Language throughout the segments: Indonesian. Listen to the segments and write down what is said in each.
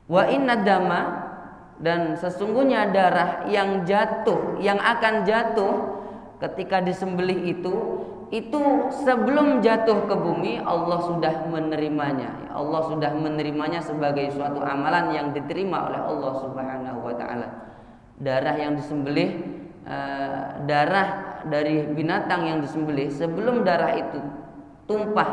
Wa inna dama, dan sesungguhnya darah yang akan jatuh ketika disembelih itu sebelum jatuh ke bumi Allah sudah menerimanya. Allah sudah menerimanya sebagai suatu amalan yang diterima oleh Allah Subhanahu wa taala. Darah yang disembelih, darah dari binatang yang disembelih, sebelum darah itu tumpah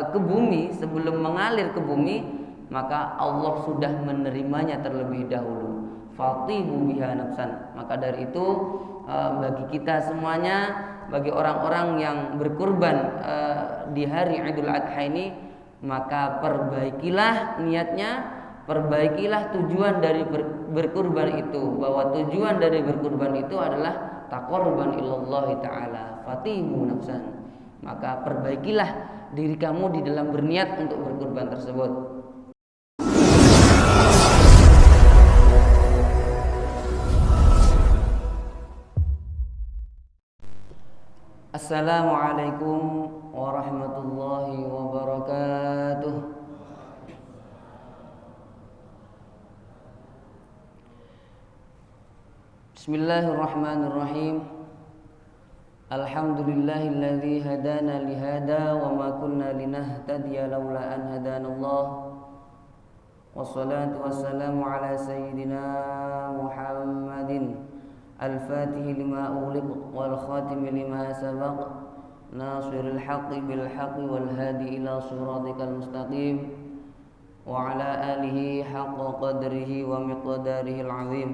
ke bumi, sebelum mengalir ke bumi, maka Allah sudah menerimanya terlebih dahulu. Fatihu biha nafsan. Maka dari itu bagi kita semuanya, bagi orang-orang yang berkurban di hari Idul Adha ini, maka perbaikilah niatnya, perbaikilah tujuan dari berkurban itu, bahwa tujuan dari berkurban itu adalah taqarruban ilallah taala. Fatihu nafsan. Maka perbaikilah diri kamu di dalam berniat untuk berkurban tersebut. Assalamualaikum warahmatullahi wabarakatuh. Bismillahirrahmanirrahim. Alhamdulillahilladzi hadana lihada wa ma kunna linahtadiya laula an hadanallah. Wassalatu wassalamu ala sayyidina Muhammadin al-Fatih lima ughliq wal khatim lima sabaq, nasiril haqqi bil haqqi wal hadi ila siratikal mustaqim, wa ala alihi haqqa qadrihi wa miqdarihi al-azim.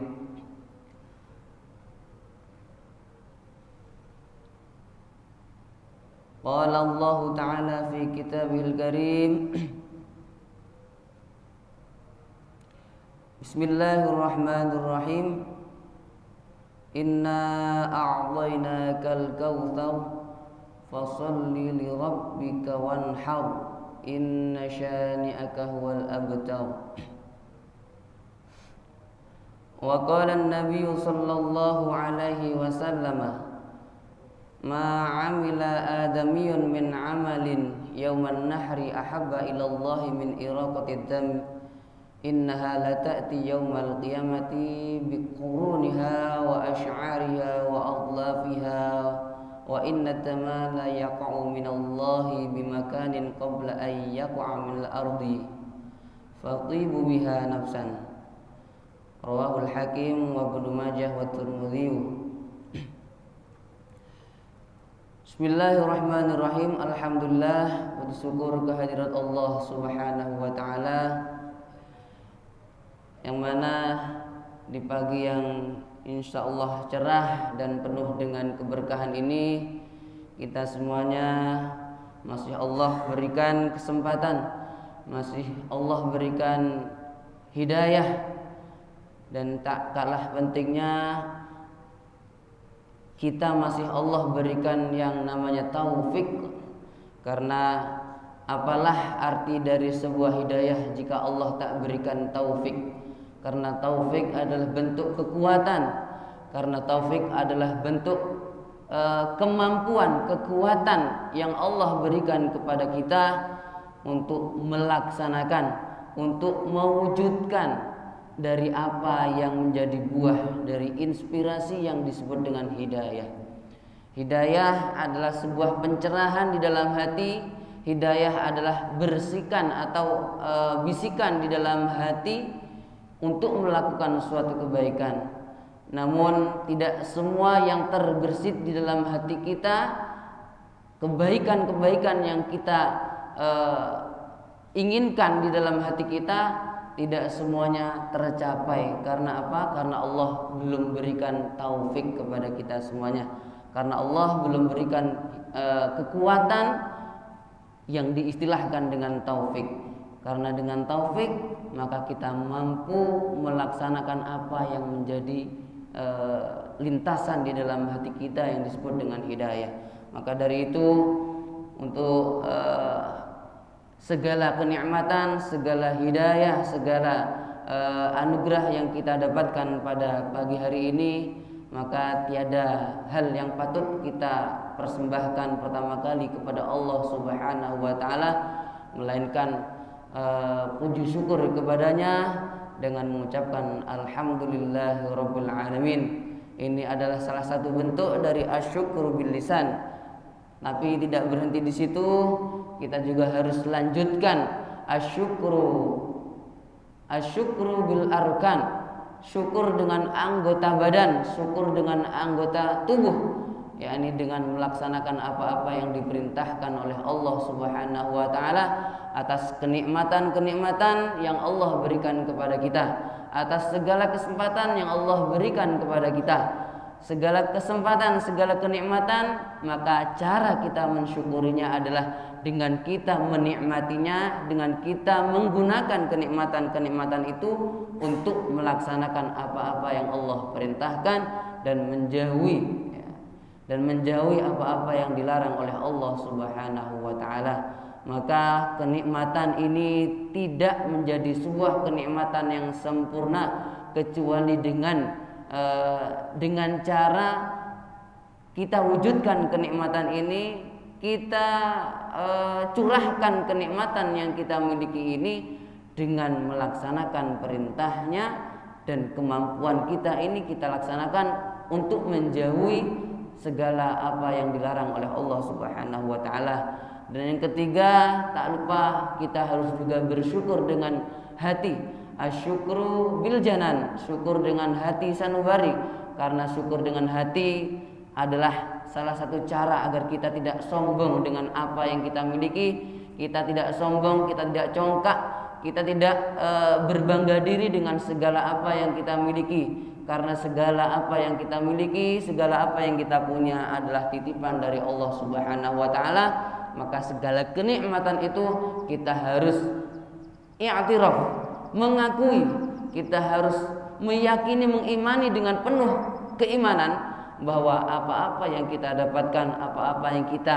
Qala Allah ta'ala fi kitabihil karim. Bismillahirrahmanirrahim. Inna a'tainakal kautsar fasholli li rabbika wanhar inna syani'aka huwal abtar. Wa qala an-nabiy sallallahu alaihi wasallam, ma 'amila adamiyun min 'amalin yawman nahri ahabba ila Allah min iraqatid dam. Innaha la ta'ti yawmal qiyamati biquruniha wa ash'ariha wa adlafiha, wa inna tamala yaqa'u minallahi bimakanin qabla an yaqa'a minal ardi fatibu biha nafsan. Rawahul Hakim wa Ibnu Majah wa Tirmidzi. Bismillahirrahmanirrahim. Alhamdulillah, bersyukur kehadirat Allah Subhanahu wa taala, yang mana di pagi yang insyaallah cerah dan penuh dengan keberkahan ini, kita semuanya masih Allah berikan kesempatan, masih Allah berikan hidayah, dan tak kalah pentingnya kita masih Allah berikan yang namanya taufik. Karena apalah arti dari sebuah hidayah jika Allah tak berikan taufik? Karena taufik adalah bentuk kekuatan, karena taufik adalah bentuk kemampuan, kekuatan yang Allah berikan kepada kita untuk melaksanakan, untuk mewujudkan dari apa yang menjadi buah dari inspirasi yang disebut dengan hidayah. Hidayah adalah sebuah pencerahan di dalam hati. Hidayah adalah bersikan atau bisikan di dalam hati untuk melakukan suatu kebaikan. Namun tidak semua yang terbersit di dalam hati kita, kebaikan-kebaikan yang kita inginkan di dalam hati kita, tidak semuanya tercapai. Karena apa? Karena Allah belum berikan taufik kepada kita semuanya. Karena Allah belum berikan kekuatan yang diistilahkan dengan taufik. Karena dengan taufik maka kita mampu melaksanakan apa yang menjadi lintasan di dalam hati kita yang disebut dengan hidayah. Maka dari itu, untuk segala kenikmatan, segala hidayah, segala anugerah yang kita dapatkan pada pagi hari ini, maka tiada hal yang patut kita persembahkan pertama kali kepada Allah Subhanahu wa taala, melainkan puji syukur kepadanya dengan mengucapkan alhamdulillahirabbil alamin. Ini adalah salah satu bentuk dari asyukru bil lisan. Tapi tidak berhenti di situ, kita juga harus lanjutkan asyukru bil arkan. Syukur dengan anggota badan, syukur dengan anggota tubuh, yakni dengan melaksanakan apa-apa yang diperintahkan oleh Allah Subhanahu wa taala atas kenikmatan-kenikmatan yang Allah berikan kepada kita, atas segala kesempatan yang Allah berikan kepada kita. Segala kesempatan, segala kenikmatan, maka cara kita mensyukurinya adalah dengan kita menikmatinya, dengan kita menggunakan kenikmatan-kenikmatan itu untuk melaksanakan apa-apa yang Allah perintahkan dan menjauhi apa-apa yang dilarang oleh Allah Subhanahu wa taala. Maka kenikmatan ini tidak menjadi sebuah kenikmatan yang sempurna kecuali dengan cara kita wujudkan kenikmatan ini, kita curahkan kenikmatan yang kita miliki ini dengan melaksanakan perintahnya, dan kemampuan kita ini kita laksanakan untuk menjauhi segala apa yang dilarang oleh Allah Subhanahu wa taala. Dan yang ketiga, tak lupa kita harus juga bersyukur dengan hati. Asyukru bil janan, syukur dengan hati sanubari. Karena syukur dengan hati adalah salah satu cara agar kita tidak sombong dengan apa yang kita miliki. Kita tidak sombong, kita tidak congkak, kita tidak berbangga diri dengan segala apa yang kita miliki. Karena segala apa yang kita miliki, segala apa yang kita punya adalah titipan dari Allah Subhanahu wa taala. Maka segala kenikmatan itu kita harus i'tiraf, mengakui, kita harus meyakini, mengimani dengan penuh keimanan bahwa apa-apa yang kita dapatkan, apa-apa yang kita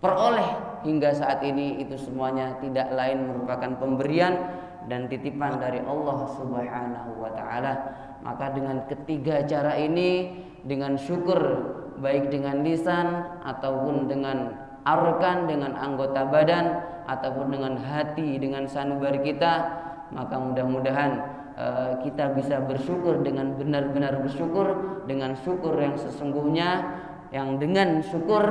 peroleh hingga saat ini itu semuanya tidak lain merupakan pemberian dan titipan dari Allah Subhanahu wa taala. Maka dengan ketiga cara ini, dengan syukur baik dengan lisan ataupun dengan arkan, dengan anggota badan ataupun dengan hati, dengan sanubari kita, maka mudah-mudahan kita bisa bersyukur dengan benar-benar bersyukur, dengan syukur yang sesungguhnya, yang dengan syukur,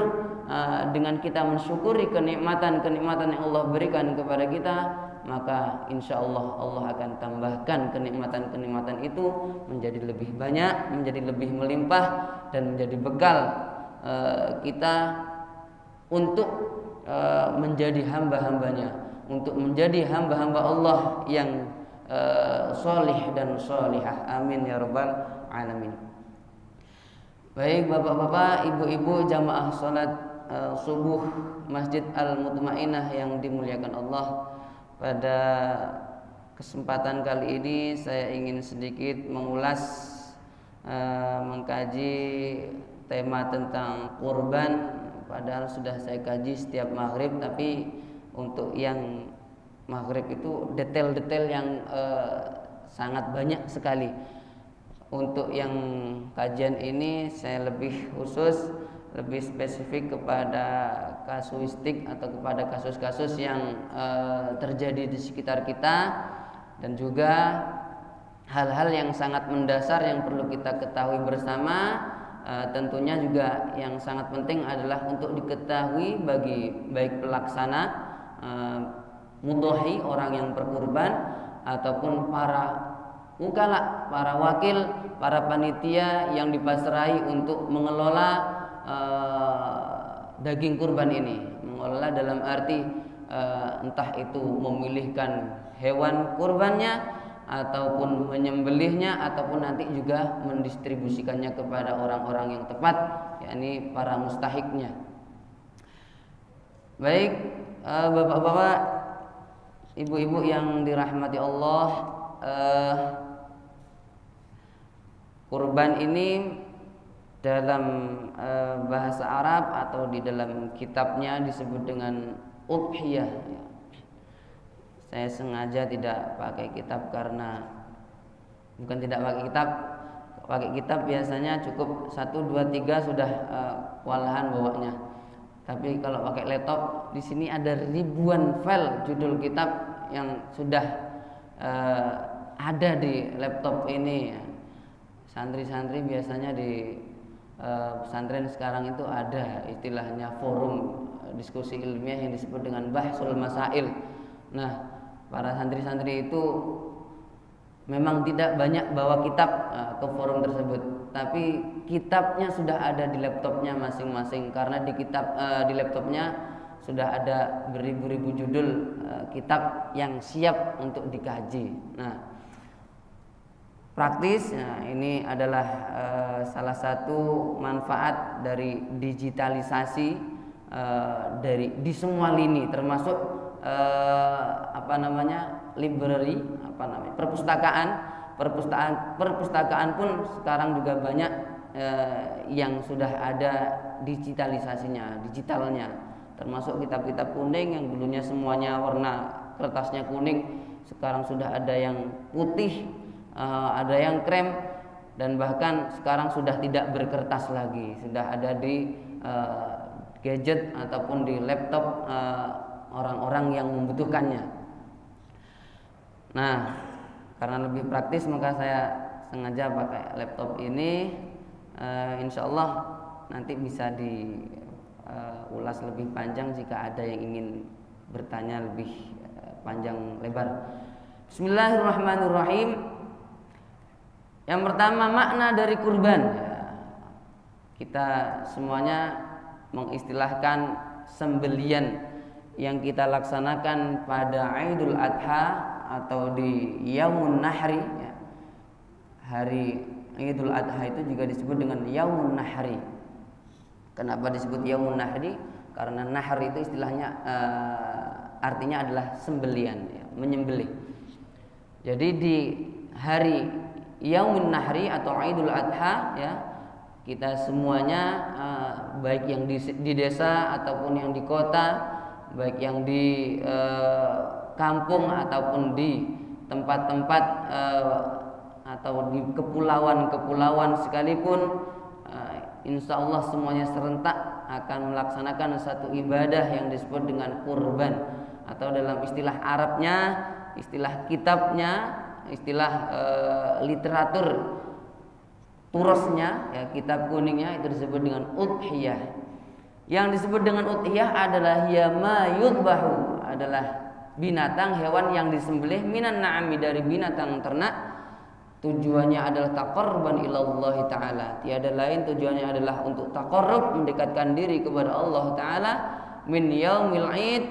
dengan kita mensyukuri kenikmatan-kenikmatan yang Allah berikan kepada kita, maka insya Allah Allah akan tambahkan kenikmatan-kenikmatan itu menjadi lebih banyak, menjadi lebih melimpah, dan menjadi bekal kita untuk menjadi hamba-hambanya, untuk menjadi hamba-hamba Allah yang solih dan solihah. Amin ya rabbal alamin. Baik bapak-bapak, ibu-ibu, jamaah salat subuh Masjid Al-Mutmainnah yang dimuliakan Allah, pada kesempatan kali ini saya ingin sedikit mengulas, mengkaji tema tentang kurban. Padahal sudah saya kaji setiap maghrib, tapi untuk yang maghrib itu detail-detail yang sangat banyak sekali. Untuk yang kajian ini saya lebih khusus, lebih spesifik kepada kasuistik atau kepada kasus-kasus yang terjadi di sekitar kita, dan juga hal-hal yang sangat mendasar yang perlu kita ketahui bersama. Tentunya juga yang sangat penting adalah untuk diketahui bagi baik pelaksana mudhohi, orang yang berkurban, ataupun para ukala, para wakil, para panitia yang dipasrahi untuk mengelola daging kurban ini. Mengelola dalam arti entah itu memilihkan hewan kurbannya, ataupun menyembelihnya, ataupun nanti juga mendistribusikannya kepada orang-orang yang tepat, yakni para mustahiknya. Baik bapak-bapak, ibu-ibu yang dirahmati Allah, kurban ini dalam bahasa Arab atau di dalam kitabnya disebut dengan udhiyah. Saya sengaja tidak pakai kitab karena bukan tidak pakai kitab. Pakai kitab biasanya cukup 1, 2, 3 sudah kewalahan bawanya. Tapi kalau pakai laptop di sini ada ribuan file judul kitab yang sudah ada di laptop ini. Santri-santri biasanya di pesantren sekarang itu ada istilahnya forum diskusi ilmiah yang disebut dengan bahsul masail. Nah, para santri-santri itu memang tidak banyak bawa kitab ke forum tersebut, tapi kitabnya sudah ada di laptopnya masing-masing, karena di laptopnya sudah ada beribu-ribu judul kitab yang siap untuk dikaji. Nah, praktis, nah ini adalah salah satu manfaat dari digitalisasi di semua lini, termasuk library, perpustakaan pun sekarang juga banyak yang sudah ada digitalnya, termasuk kitab-kitab kuning yang dulunya semuanya warna kertasnya kuning, sekarang sudah ada yang putih, ada yang krem, dan bahkan sekarang sudah tidak berkertas lagi, sudah ada di gadget ataupun di laptop orang-orang yang membutuhkannya. Nah, karena lebih praktis maka saya sengaja pakai laptop ini. Insya Allah nanti bisa diulas lebih panjang jika ada yang ingin bertanya lebih panjang lebar. Bismillahirrahmanirrahim. Yang pertama, makna dari kurban. Kita semuanya mengistilahkan sembelian yang kita laksanakan pada Idul Adha atau di Yaumun Nahri. Hari Idul Adha itu juga disebut dengan Yaumun Nahri. Kenapa disebut Yaumun Nahri? Karena nahr itu istilahnya artinya adalah sembelian, menyembelih. Jadi di hari Yaumun Nahri atau Idul Adha, kita semuanya baik yang di desa ataupun yang di kota, baik yang di kampung ataupun di tempat-tempat atau di kepulauan sekalipun, insya Allah semuanya serentak akan melaksanakan satu ibadah yang disebut dengan kurban, atau dalam istilah Arabnya, istilah kitabnya, istilah literatur turusnya, kitab kuningnya itu disebut dengan udhiyah. Yang disebut dengan udhiyah adalah ma yudbahu, adalah binatang hewan yang disembelih minan na'ami, dari binatang ternak. Tujuannya adalah taqarruban ilallah ta'ala, tiada lain tujuannya adalah untuk taqarrub, mendekatkan diri kepada Allah ta'ala. Min yaumil id,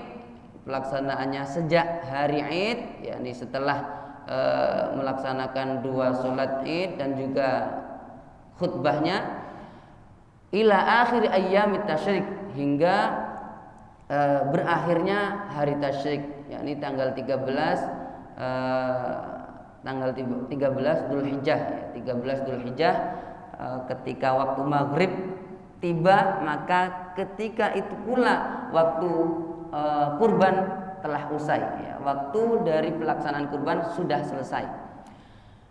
pelaksanaannya sejak hari id, yakni setelah melaksanakan 2 sholat id dan juga khutbahnya, ila akhir ayyamit tasyrik, hingga berakhirnya hari tasyrik, yakni tanggal 13 Dzulhijjah, 13 Dzulhijjah, ketika waktu maghrib tiba, maka ketika itu pula waktu kurban telah usai, waktu dari pelaksanaan kurban sudah selesai.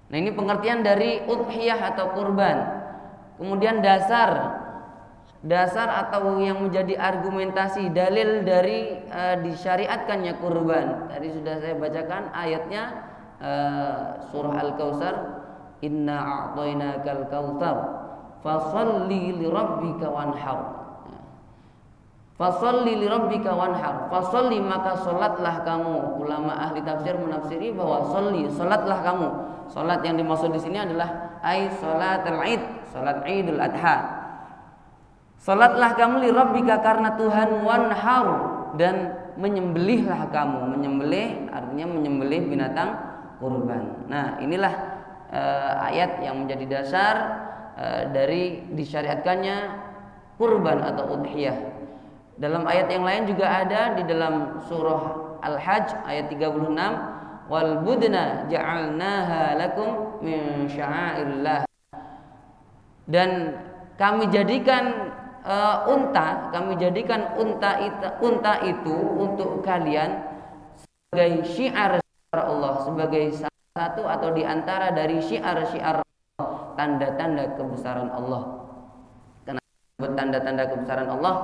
Nah, ini pengertian dari udhiyah atau kurban. Kemudian dasar atau yang menjadi argumentasi dalil dari disyariatkannya kurban. Tadi sudah saya bacakan ayatnya, surah Al-Kautsar, inna a'tainakal kautsar fasholli lirabbika wanhar. Fasholli lirabbika wanhar, fasholli maka salatlah kamu. Ulama ahli tafsir menafsiri bahwa sholli, salatlah kamu. Salat yang dimaksud di sini adalah salatul Id, salat Idul Adha. Salatlah kamu lirabbika, karena Tuhan, wanhar, dan menyembelihlah kamu. Menyembelih artinya menyembelih binatang kurban. Nah, inilah ayat yang menjadi dasar dari disyariatkannya kurban atau udhiyah. Dalam ayat yang lain juga ada di dalam surah Al-Hajj ayat 36, wal budna ja'alnaha lakum min sya'airillah. Dan kami jadikan unta itu untuk kalian sebagai syiar Allah, sebagai salah satu atau diantara dari syiar-syiar Allah, tanda-tanda kebesaran Allah. Kenapa tanda-tanda kebesaran Allah?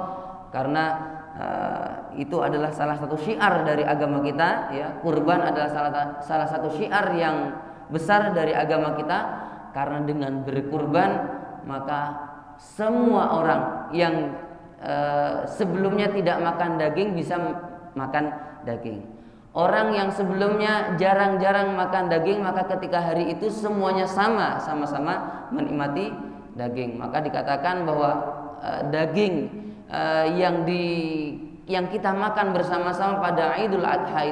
Karena itu adalah salah satu syiar dari agama kita, ya. Kurban adalah salah satu syiar yang besar dari agama kita, karena dengan berkurban maka semua orang yang sebelumnya tidak makan daging bisa makan daging. Orang yang sebelumnya jarang-jarang makan daging, maka ketika hari itu semuanya sama-sama menikmati daging. Maka dikatakan bahwa daging yang kita makan bersama-sama pada Idul Adha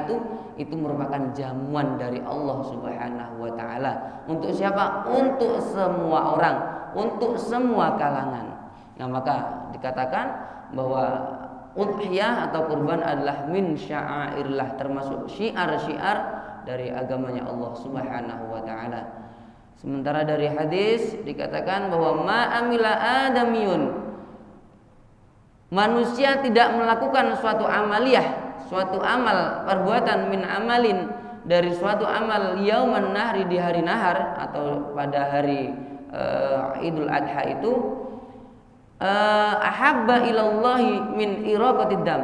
itu merupakan jamuan dari Allah Subhanahu wa taala. Untuk siapa? Untuk semua orang, untuk semua kalangan. Nah, maka dikatakan bahwa udhiyah atau kurban adalah min sya'airillah, termasuk syiar-syiar dari agamanya Allah Subhanahu wa taala. Sementara dari hadis dikatakan bahwa ma amila adamiyun, manusia tidak melakukan suatu amaliyah, suatu amal perbuatan min amalin, dari suatu amal yauman nahri, di hari nahar atau pada hari Idul Adha itu, ahabba ilallahi min iraqatid dam.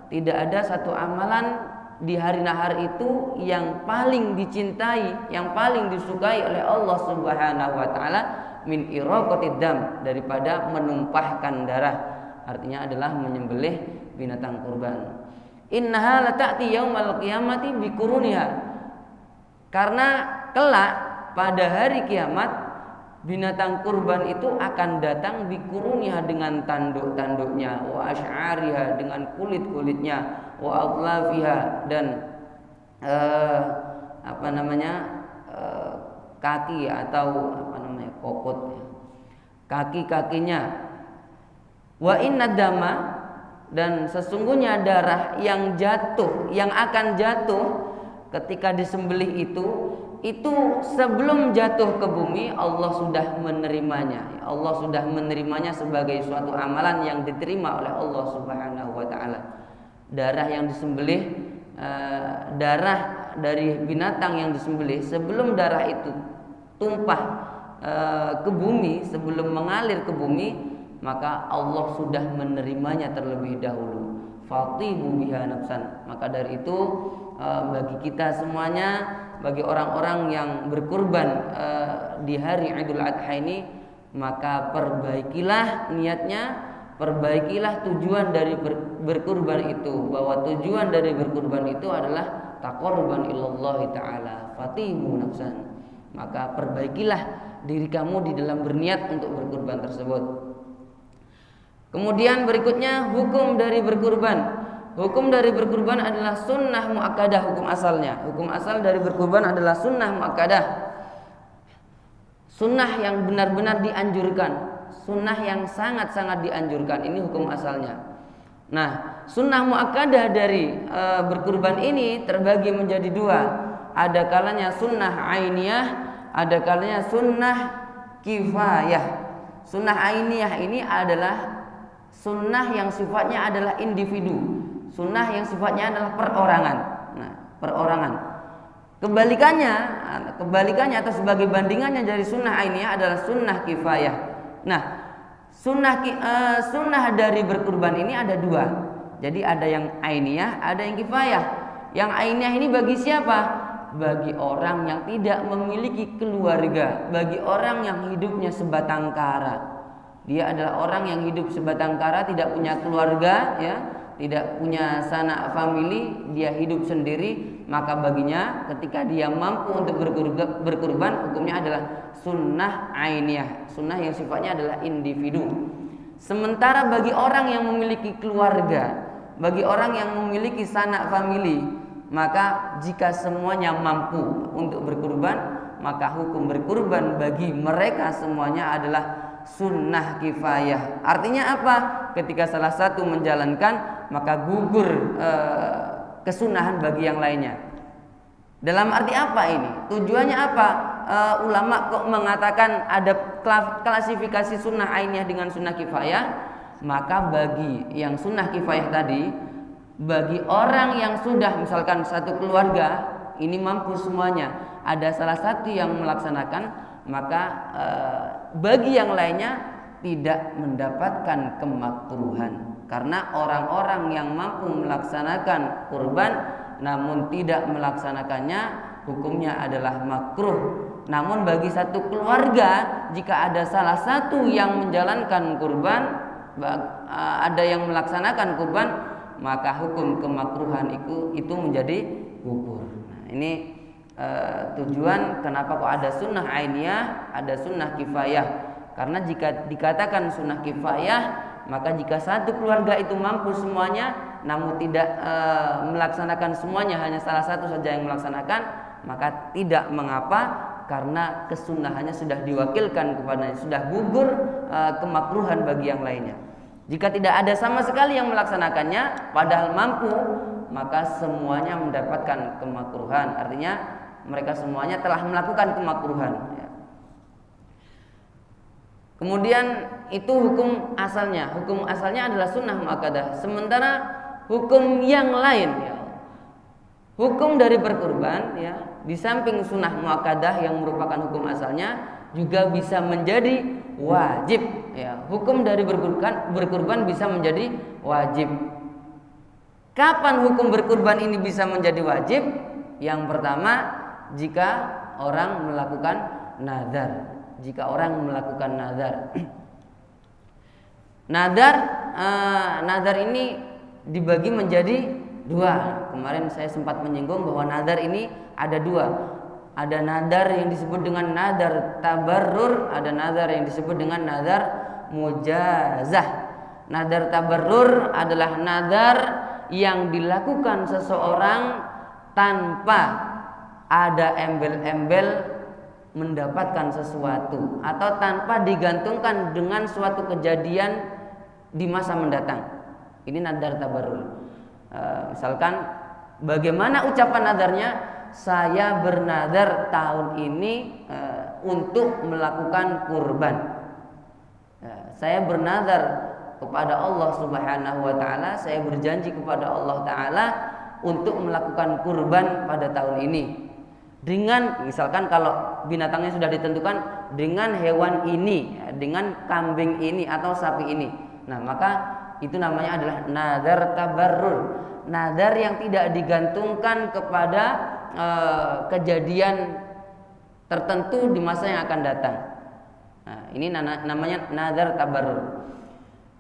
Tidak ada satu amalan di hari nahar itu yang paling dicintai, yang paling disukai oleh Allah Subhanahu wa taala min iraqatid dam, daripada menumpahkan darah. Artinya adalah menyembelih binatang kurban. Innaha lata'ti yaumal qiyamati biquruniha. Karena kelak pada hari kiamat binatang kurban itu akan datang biquruniha, dengan tanduk-tanduknya, wa asy'ariha, dengan kulit-kulitnya, wa adlafiha, dan kaki atau kokot, kaki-kakinya. Wa inna dama, dan sesungguhnya darah yang jatuh, yang akan jatuh ketika disembelih itu sebelum jatuh ke bumi Allah sudah menerimanya. Allah sudah menerimanya sebagai suatu amalan yang diterima oleh Allah Subhanahu wa taala. Darah yang disembelih, darah dari binatang yang disembelih, sebelum darah itu tumpah ke bumi, sebelum mengalir ke bumi, maka Allah sudah menerimanya terlebih dahulu. Fatihu biha nafsan. Maka dari itu bagi kita semuanya, bagi orang-orang yang berkurban di hari Idul Adha ini, maka perbaikilah niatnya, perbaikilah tujuan dari berkurban itu, bahwa tujuan dari berkurban itu adalah taqarruban ilallah taala. Fatihu nafsan. Maka perbaikilah diri kamu di dalam berniat untuk berkurban tersebut. Kemudian berikutnya hukum dari berkurban. Hukum dari berkurban adalah sunnah muakkadah, hukum asalnya. Hukum asal dari berkurban adalah sunnah muakkadah. Sunnah yang benar-benar dianjurkan, sunnah yang sangat-sangat dianjurkan. Ini hukum asalnya. Nah, sunnah muakkadah dari berkurban ini terbagi menjadi dua. Ada kalanya sunnah ainiyah, ada kalanya sunnah kifayah. Sunnah ainiyah ini adalah sunnah yang sifatnya adalah individu, sunnah yang sifatnya adalah perorangan. Nah, perorangan. Kebalikannya atau sebagai bandingannya dari sunnah ainiyah adalah sunnah kifayah. Nah, sunnah dari berkurban ini ada dua. Jadi ada yang ainiyah, ada yang kifayah. Yang ainiyah ini bagi siapa? Bagi orang yang tidak memiliki keluarga, bagi orang yang hidupnya sebatang kara. Dia adalah orang yang hidup sebatang kara, tidak punya keluarga, ya, tidak punya sanak famili, dia hidup sendiri. Maka baginya ketika dia mampu untuk berkurban, hukumnya adalah sunnah ainiyah, sunnah yang sifatnya adalah individu. Sementara bagi orang yang memiliki keluarga, bagi orang yang memiliki sanak famili, maka jika semuanya mampu untuk berkurban, maka hukum berkurban bagi mereka semuanya adalah sunnah kifayah. Artinya apa? Ketika salah satu menjalankan, maka gugur kesunahan bagi yang lainnya. Dalam arti apa ini? Tujuannya apa? Ulama kok mengatakan ada klasifikasi sunnah ainiyah dengan sunnah kifayah. Maka bagi yang sunnah kifayah tadi, bagi orang yang sudah misalkan satu keluarga ini mampu semuanya, ada salah satu yang melaksanakan, maka bagi yang lainnya tidak mendapatkan kemakruhan. Karena orang-orang yang mampu melaksanakan kurban namun tidak melaksanakannya, hukumnya adalah makruh. Namun bagi satu keluarga, jika ada salah satu yang menjalankan kurban, ada yang melaksanakan kurban, maka hukum kemakruhan itu menjadi gugur. Nah, ini tujuan kenapa kok ada sunnah ainiyah, ada sunnah kifayah. Karena jika dikatakan sunnah kifayah, maka jika satu keluarga itu mampu semuanya namun tidak melaksanakan semuanya, hanya salah satu saja yang melaksanakan, maka tidak mengapa, karena kesunahannya sudah diwakilkan kepadanya, sudah gugur kemakruhan bagi yang lainnya. Jika tidak ada sama sekali yang melaksanakannya padahal mampu, maka semuanya mendapatkan kemakruhan. Artinya mereka semuanya telah melakukan kemakruhan. Kemudian itu hukum asalnya. Hukum asalnya adalah sunnah muakkadah. Sementara hukum yang lain, hukum dari berkurban, di samping sunnah muakkadah yang merupakan hukum asalnya, juga bisa menjadi wajib. Hukum dari berkurban bisa menjadi wajib. Kapan hukum berkurban ini bisa menjadi wajib? Yang pertama, jika orang melakukan nazar. Jika orang melakukan nazar, nazar ini dibagi menjadi dua. Kemarin saya sempat menyinggung bahwa nazar ini ada dua. Ada nazar yang disebut dengan nazar tabarrur, ada nazar yang disebut dengan nazar mujazah. Nazar tabarrur adalah nazar yang dilakukan seseorang tanpa ada embel-embel mendapatkan sesuatu, atau tanpa digantungkan dengan suatu kejadian di masa mendatang. Ini nazar tabarrur. Misalkan bagaimana ucapan nazarnya, saya bernazar tahun ini untuk melakukan kurban. Saya bernazar kepada Allah Subhanahu wa taala, saya berjanji kepada Allah taala untuk melakukan kurban pada tahun ini. Dengan misalkan kalau binatangnya sudah ditentukan, dengan hewan ini, dengan kambing ini atau sapi ini. Nah, maka itu namanya adalah nazar tabarrur. Nazar yang tidak digantungkan kepada kejadian tertentu di masa yang akan datang. Nah, ini namanya nazar tabarrur.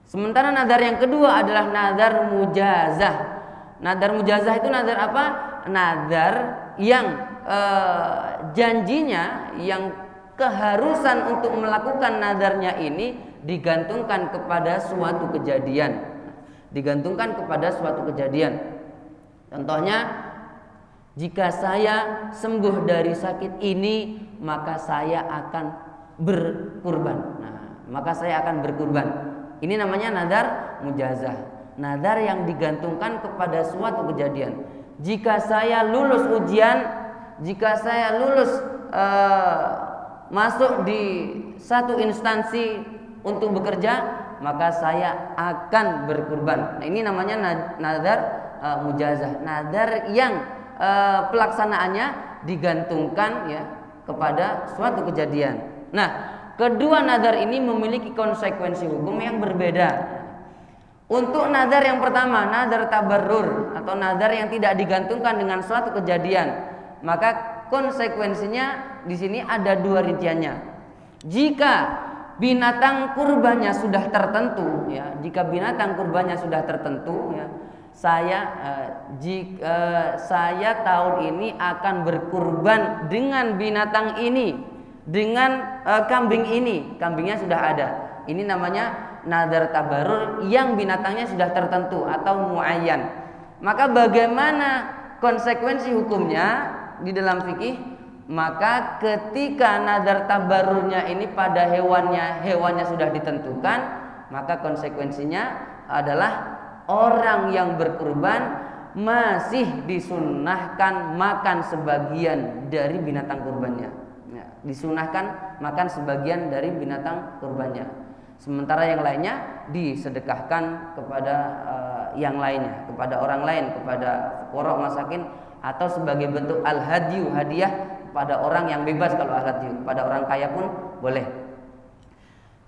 Sementara nazar yang kedua adalah nazar mujazah. Nazar mujazah itu nazar apa? Nazar yang janjinya, yang keharusan untuk melakukan nazarnya ini digantungkan kepada suatu kejadian. Digantungkan kepada suatu kejadian. Contohnya, jika saya sembuh dari sakit ini, maka saya akan berkurban. Nah, maka saya akan berkurban. Ini namanya nazar mujazah. Nazar yang digantungkan kepada suatu kejadian. Jika saya lulus ujian, jika saya lulus masuk di satu instansi untuk bekerja, maka saya akan berkurban. Nah, ini namanya nazar mujazah. Nazar yang pelaksanaannya digantungkan kepada suatu kejadian. Nah, kedua nazar ini memiliki konsekuensi hukum yang berbeda. Untuk nazar yang pertama, nazar tabarrur atau nazar yang tidak digantungkan dengan suatu kejadian, maka konsekuensinya di sini ada dua rinciannya. Jika binatang kurbannya sudah tertentu, jika binatang kurbannya sudah tertentu, saya tahun ini akan berkurban dengan binatang ini, dengan kambing ini, kambingnya sudah ada. Ini namanya nazar tabarrur yang binatangnya sudah tertentu atau muayyan. Maka bagaimana konsekuensi hukumnya di dalam fikih? Maka ketika nazar tabarrurnya ini pada hewannya sudah ditentukan, maka konsekuensinya adalah orang yang berkurban masih disunnahkan makan sebagian dari binatang kurbannya. Disunahkan makan sebagian dari binatang kurbannya. Sementara yang lainnya disedekahkan kepada yang lainnya, kepada orang lain, kepada fuqara masakin, atau sebagai bentuk al-hadyu, hadiah kepada orang yang bebas. Kalau al-hadyu kepada orang kaya pun boleh.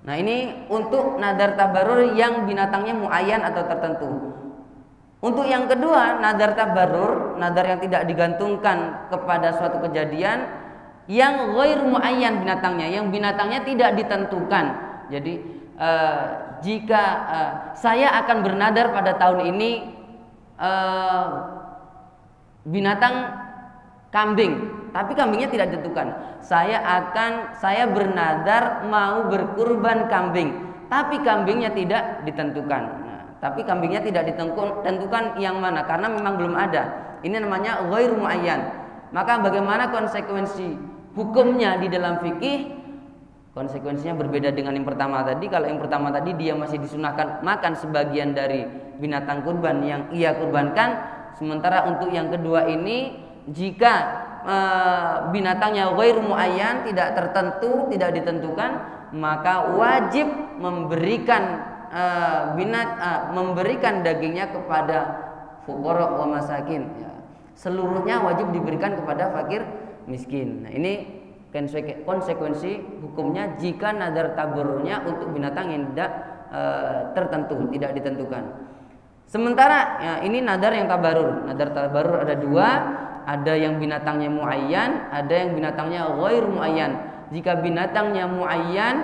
Nah, ini untuk nadar tabarur yang binatangnya muayyan atau tertentu. Untuk yang kedua, nadar tabarur, nadar yang tidak digantungkan kepada suatu kejadian yang ghair muayyan binatangnya, yang binatangnya tidak ditentukan. Jadi jika saya akan bernadar pada tahun ini binatang kambing, tapi kambingnya tidak ditentukan. Saya bernadar mau berkurban kambing, tapi kambingnya tidak ditentukan. Nah, tapi kambingnya tidak ditentukan yang mana karena memang belum ada. Ini namanya ghair muayyan. Maka bagaimana konsekuensi hukumnya di dalam fikih? Konsekuensinya berbeda dengan yang pertama tadi. Kalau yang pertama tadi dia masih disunahkan makan sebagian dari binatang kurban yang ia kurbankan, sementara untuk yang kedua ini jika binatangnya ghair muayyan, tidak tertentu, tidak ditentukan, maka wajib memberikan memberikan dagingnya kepada fuqara wa masakin. Seluruhnya wajib diberikan kepada fakir miskin. Nah, ini konsekuensi hukumnya jika nadar tabarurnya untuk binatang yang tidak tertentu, tidak ditentukan. Sementara ini nadar yang tabarur. Nadar tabarur ada dua, ada yang binatangnya muayyan, ada yang binatangnya ghair muayyan. Jika binatangnya muayyan,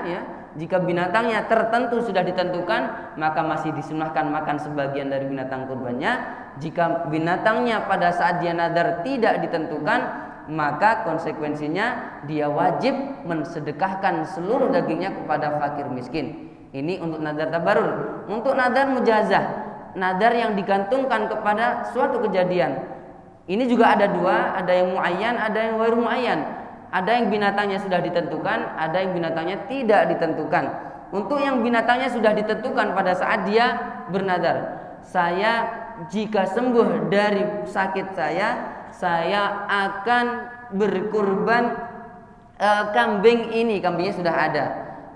jika binatangnya tertentu sudah ditentukan, maka masih disunahkan makan sebagian dari binatang kurbannya. Jika binatangnya pada saat dia nadar tidak ditentukan, maka konsekuensinya dia wajib mensedekahkan seluruh dagingnya kepada fakir miskin. Ini untuk nadar tabarur. Untuk nadar mujazah, nadar yang digantungkan kepada suatu kejadian, ini juga ada dua, ada yang muayyan, ada yang ghair muayyan. Ada yang binatangnya sudah ditentukan, ada yang binatangnya tidak ditentukan. Untuk yang binatangnya sudah ditentukan pada saat dia bernadar, saya jika sembuh dari sakit saya akan berkurban kambing ini, kambingnya sudah ada.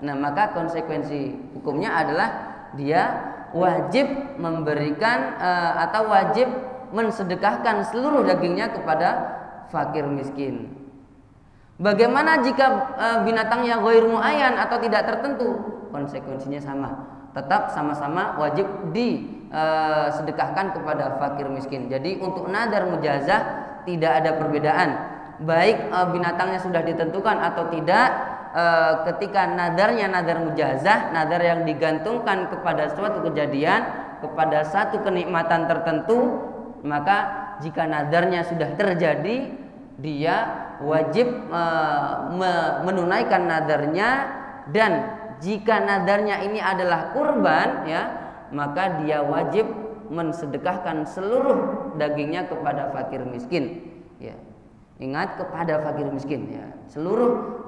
Nah, maka konsekuensi hukumnya adalah dia wajib memberikan atau wajib mensedekahkan seluruh dagingnya kepada fakir miskin. Bagaimana jika binatang yang ghair muayyan atau tidak tertentu? Konsekuensinya sama, tetap sama-sama wajib disedekahkan kepada fakir miskin. Jadi untuk nadar mujazah tidak ada perbedaan, baik binatangnya sudah ditentukan atau tidak. Ketika nadarnya nadar mujazah, nadar yang digantungkan kepada suatu kejadian, kepada satu kenikmatan tertentu, maka jika nadarnya sudah terjadi, dia wajib menunaikan nadarnya. Dan jika nadarnya ini adalah kurban, maka dia wajib mensedekahkan seluruh dagingnya kepada fakir miskin. Ingat, kepada fakir miskin.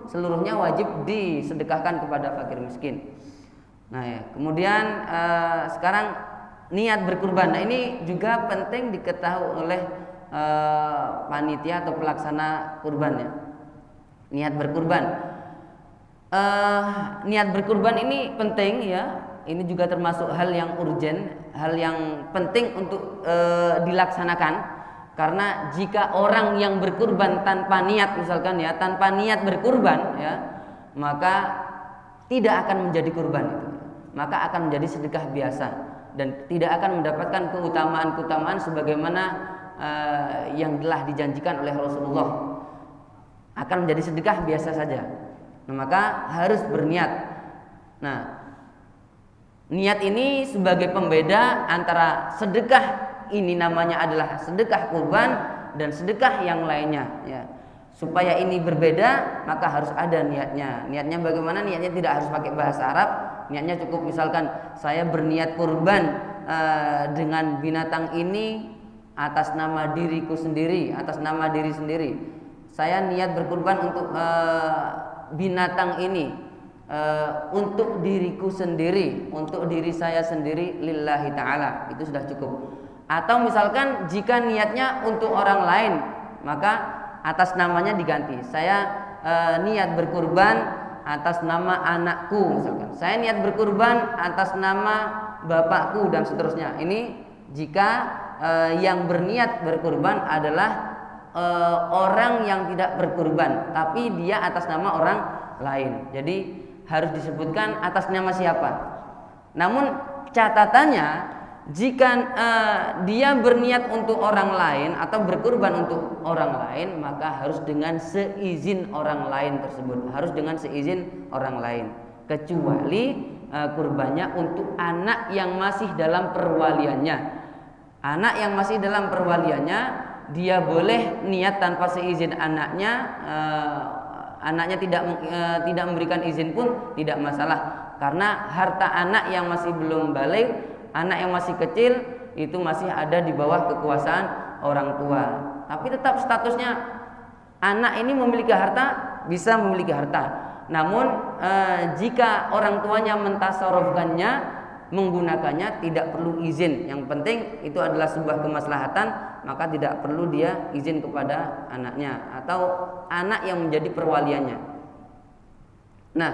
Seluruhnya wajib disedekahkan kepada fakir miskin. Nah, kemudian sekarang niat berkurban. Nah, ini juga penting diketahui oleh panitia atau pelaksana kurban. Niat berkurban. Niat berkurban ini penting, Ini juga termasuk hal yang urgen, hal yang penting untuk dilaksanakan. Karena jika orang yang berkurban tanpa niat, misalkan tanpa niat berkurban, maka tidak akan menjadi kurban itu. Maka akan menjadi sedekah biasa dan tidak akan mendapatkan keutamaan-keutamaan sebagaimana yang telah dijanjikan oleh Rasulullah. Akan menjadi sedekah biasa saja. Nah, maka harus berniat. Nah, niat ini sebagai pembeda antara sedekah ini namanya adalah sedekah kurban dan sedekah yang lainnya. Supaya ini berbeda, maka harus ada niatnya. Niatnya bagaimana? Niatnya tidak harus pakai bahasa Arab. Niatnya cukup misalkan saya berniat kurban dengan binatang ini atas nama diriku sendiri, atas nama diri sendiri. Saya niat berkurban untuk binatang ini untuk diriku sendiri, untuk diri saya sendiri, lillahi ta'ala. Itu sudah cukup. Atau misalkan jika niatnya untuk orang lain, maka atas namanya diganti. Saya niat berkurban atas nama anakku, misalkan. Saya niat berkurban atas nama bapakku dan seterusnya. Ini jika yang berniat berkurban adalah orang yang tidak berkurban, tapi dia atas nama orang lain. Jadi harus disebutkan atas nama siapa. Namun catatannya, jika dia berniat untuk orang lain atau berkurban untuk orang lain, maka harus dengan seizin orang lain tersebut, harus dengan seizin orang lain, kecuali kurbannya untuk anak yang masih dalam perwaliannya. Anak yang masih dalam perwaliannya, dia boleh niat tanpa seizin anaknya. Anaknya tidak memberikan izin pun tidak masalah, karena harta anak yang masih belum balik, anak yang masih kecil itu masih ada di bawah kekuasaan orang tua. Tapi tetap statusnya anak ini memiliki harta, bisa memiliki harta. Namun jika orang tuanya mentasarrufkannya, menggunakannya, tidak perlu izin. Yang penting itu adalah sebuah kemaslahatan, maka tidak perlu dia izin kepada anaknya atau anak yang menjadi perwaliannya. Nah,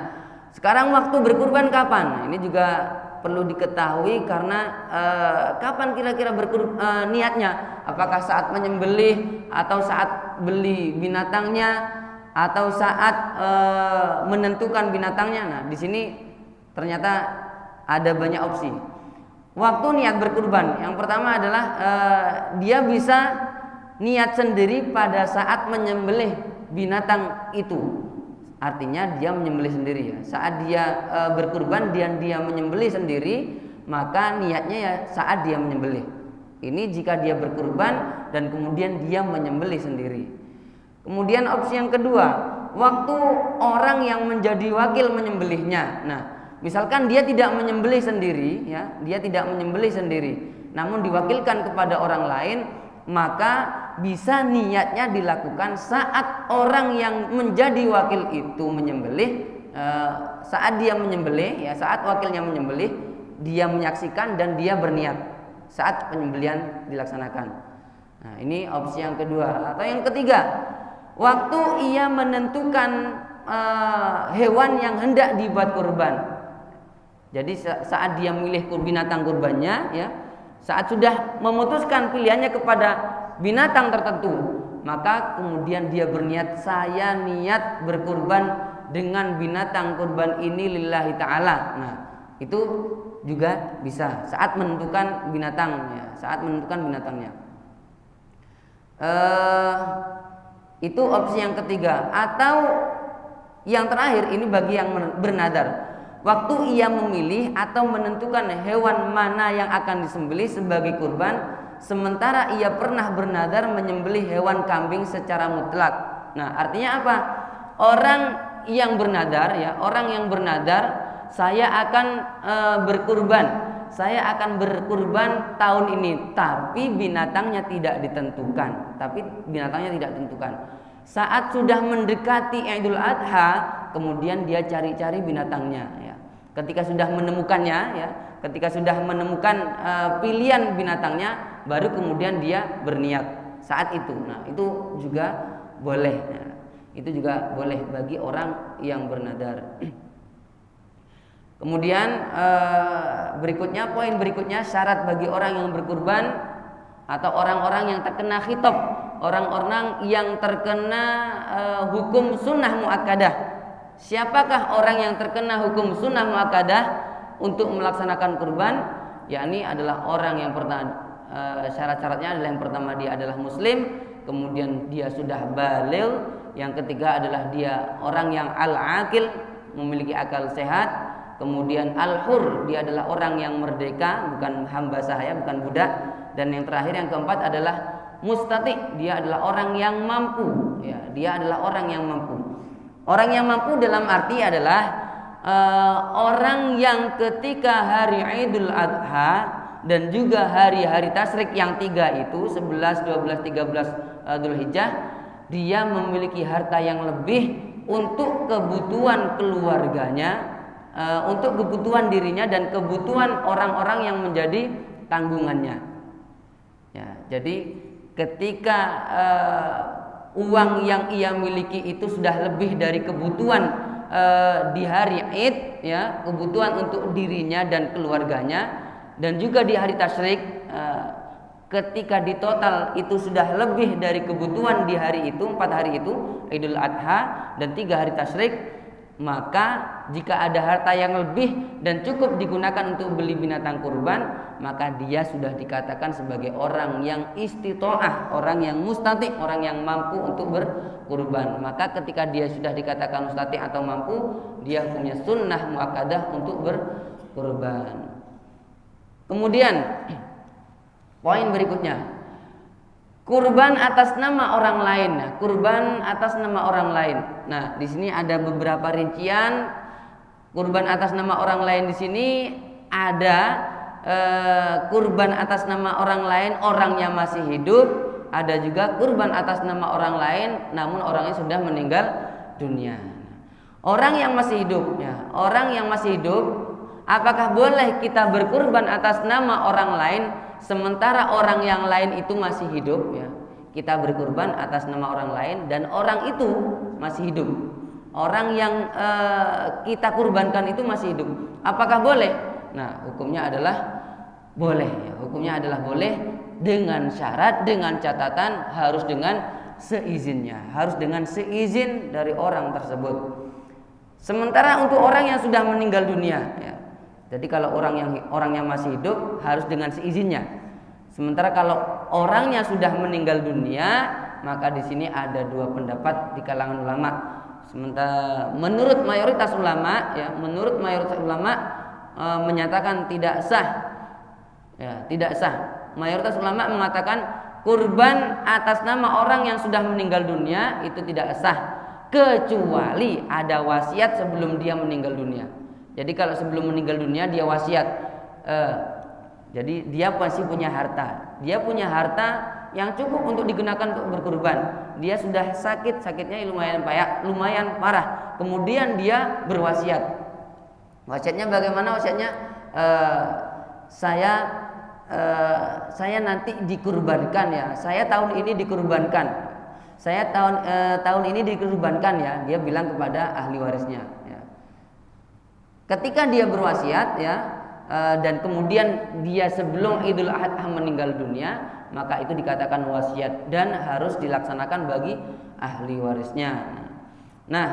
sekarang waktu berkurban kapan? Nah, ini juga perlu diketahui, karena kapan kira-kira niatnya? Apakah saat menyembelih atau saat beli binatangnya atau saat menentukan binatangnya? Nah, di sini ternyata ada banyak opsi. Waktu niat berkurban, yang pertama adalah dia bisa niat sendiri pada saat menyembelih binatang itu. Artinya dia menyembelih sendiri ya. Saat dia berkurban dan dia menyembelih sendiri, maka niatnya ya saat dia menyembelih. Ini jika dia berkurban dan kemudian dia menyembelih sendiri. Kemudian opsi yang kedua, waktu orang yang menjadi wakil menyembelihnya. Nah, misalkan dia tidak menyembelih sendiri ya, dia tidak menyembelih sendiri, namun diwakilkan kepada orang lain, maka bisa niatnya dilakukan saat orang yang menjadi wakil itu menyembelih, saat dia menyembelih ya, saat wakilnya menyembelih, dia menyaksikan dan dia berniat saat penyembelihan dilaksanakan. Nah, ini opsi yang kedua. Atau yang ketiga, waktu ia menentukan hewan yang hendak dibuat kurban. Jadi saat dia memilih binatang kurbannya ya, saat sudah memutuskan pilihannya kepada binatang tertentu, maka kemudian dia berniat, saya niat berkurban dengan binatang kurban ini lillahi ta'ala. Nah, itu juga bisa saat menentukan binatangnya, saat menentukan binatangnya. Itu opsi yang ketiga. Atau yang terakhir, ini bagi yang bernadar, waktu ia memilih atau menentukan hewan mana yang akan disembelih sebagai kurban, sementara ia pernah bernadar menyembelih hewan kambing secara mutlak. Nah, artinya apa? Orang yang bernadar ya, orang yang bernadar, saya akan berkurban, saya akan berkurban tahun ini, tapi binatangnya tidak ditentukan. Saat sudah mendekati Idul Adha, kemudian dia cari-cari binatangnya ya. Ketika sudah menemukannya ya, ketika sudah menemukan pilihan binatangnya, baru kemudian dia berniat saat itu. Nah, itu juga boleh ya. Itu juga boleh bagi orang yang bernadar. Kemudian poin berikutnya, syarat bagi orang yang berkurban atau orang-orang yang terkena khitab, orang-orang yang terkena hukum sunnah muakkadah. Siapakah orang yang terkena hukum sunnah muakkadah untuk melaksanakan kurban? Yakni adalah orang yang pertama, syarat-syaratnya adalah yang pertama dia adalah muslim, kemudian dia sudah baligh, yang ketiga adalah dia orang yang al-aqil, memiliki akal sehat, kemudian al-hur, dia adalah orang yang merdeka, bukan hamba sahaya, bukan budak, dan yang terakhir yang keempat adalah mustati, dia adalah orang yang mampu ya, dia adalah orang yang mampu. Orang yang mampu dalam arti adalah orang yang ketika hari Idul Adha dan juga hari-hari tasyrik yang 3 itu 11, 12, 13 Dzulhijjah, dia memiliki harta yang lebih untuk kebutuhan keluarganya, untuk kebutuhan dirinya dan kebutuhan orang-orang yang menjadi tanggungannya. Ya, jadi ketika uang yang ia miliki itu sudah lebih dari kebutuhan di hari Id ya, kebutuhan untuk dirinya dan keluarganya, dan juga di hari tasyrik, ketika di total itu sudah lebih dari kebutuhan di hari itu, 4 hari itu Idul Adha dan 3 hari tasyrik, maka jika ada harta yang lebih dan cukup digunakan untuk beli binatang kurban, maka dia sudah dikatakan sebagai orang yang istitoah, orang yang mustati, orang yang mampu untuk berkurban. Maka ketika dia sudah dikatakan mustati atau mampu, dia punya sunnah muakkadah untuk berkurban. Kemudian poin berikutnya, kurban atas nama orang lain. Kurban atas nama orang lain. Nah, di sini ada beberapa rincian. Kurban atas nama orang lain di sini ada kurban atas nama orang lain orangnya masih hidup, ada juga kurban atas nama orang lain namun orangnya sudah meninggal dunia. Orang yang masih hidup, ya, orang yang masih hidup, apakah boleh kita berkurban atas nama orang lain sementara orang yang lain itu masih hidup, ya? Kita berkurban atas nama orang lain dan orang itu masih hidup. Orang yang kita kurbankan itu masih hidup. Apakah boleh? Nah, hukumnya adalah boleh, ya. Hukumnya adalah boleh dengan syarat, dengan catatan harus dengan seizinnya, harus dengan seizin dari orang tersebut. Sementara untuk orang yang sudah meninggal dunia, ya. Jadi kalau orangnya masih hidup harus dengan seizinnya. Sementara kalau orangnya sudah meninggal dunia, maka di sini ada dua pendapat di kalangan ulama. Sementara menurut mayoritas ulama, ya, menyatakan tidak sah, ya, tidak sah. Mayoritas ulama mengatakan kurban atas nama orang yang sudah meninggal dunia itu tidak sah, kecuali ada wasiat sebelum dia meninggal dunia. Jadi kalau sebelum meninggal dunia dia wasiat, jadi dia pasti punya harta. Dia punya harta yang cukup untuk digunakan untuk berkurban. Dia sudah sakitnya lumayan parah. Kemudian dia berwasiat. Wasiatnya bagaimana? Wasiatnya saya nanti dikurbankan, ya. Saya tahun ini dikurbankan. Saya tahun ini dikurbankan, ya. Dia bilang kepada ahli warisnya, ya. Ketika dia berwasiat, ya, dan kemudian dia sebelum Idul Adha meninggal dunia, maka itu dikatakan wasiat dan harus dilaksanakan bagi ahli warisnya. Nah,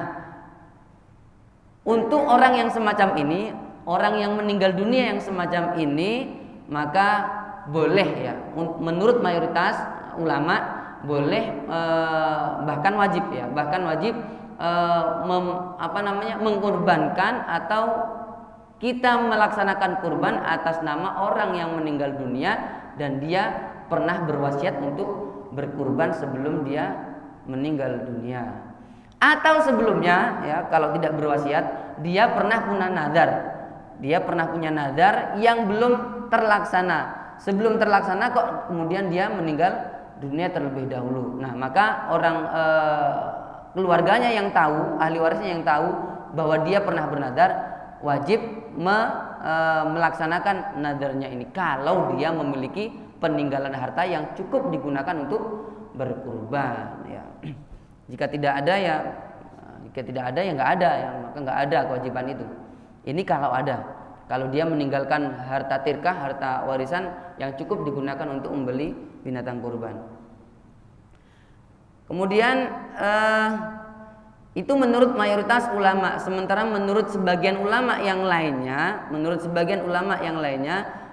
untuk orang yang semacam ini, orang yang meninggal dunia yang semacam ini, maka boleh, ya, menurut mayoritas ulama boleh, bahkan wajib, ya, mengkurbankan atau kita melaksanakan kurban atas nama orang yang meninggal dunia dan dia pernah berwasiat untuk berkurban sebelum dia meninggal dunia. Atau sebelumnya, ya, kalau tidak berwasiat, dia pernah punya nadar. Dia pernah punya nadar yang belum terlaksana. Sebelum terlaksana kok kemudian dia meninggal dunia terlebih dahulu. Nah, maka orang keluarganya yang tahu, ahli warisnya yang tahu bahwa dia pernah bernadar, wajib melaksanakan nadarnya ini kalau dia memiliki peninggalan harta yang cukup digunakan untuk berkurban, ya. Jika tidak ada ya nggak ada, ya, maka nggak ada kewajiban itu. Ini kalau ada, kalau dia meninggalkan harta tirkah, harta warisan yang cukup digunakan untuk membeli binatang kurban. Kemudian itu menurut mayoritas ulama. Sementara menurut sebagian ulama yang lainnya,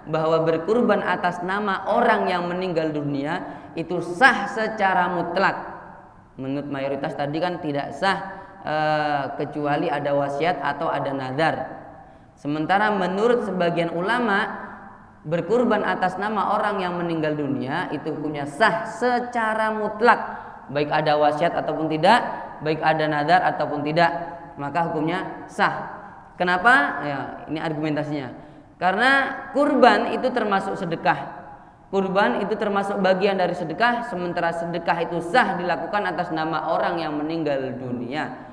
bahwa berkurban atas nama orang yang meninggal dunia itu sah secara mutlak. Menurut mayoritas tadi kan tidak sah kecuali ada wasiat atau ada nazar. Sementara menurut sebagian ulama berkurban atas nama orang yang meninggal dunia itu hukumnya sah secara mutlak, baik ada wasiat ataupun tidak, baik ada nazar ataupun tidak, maka hukumnya sah. Kenapa? Ya, ini argumentasinya. Karena kurban itu termasuk sedekah. Kurban itu termasuk bagian dari sedekah, sementara sedekah itu sah dilakukan atas nama orang yang meninggal dunia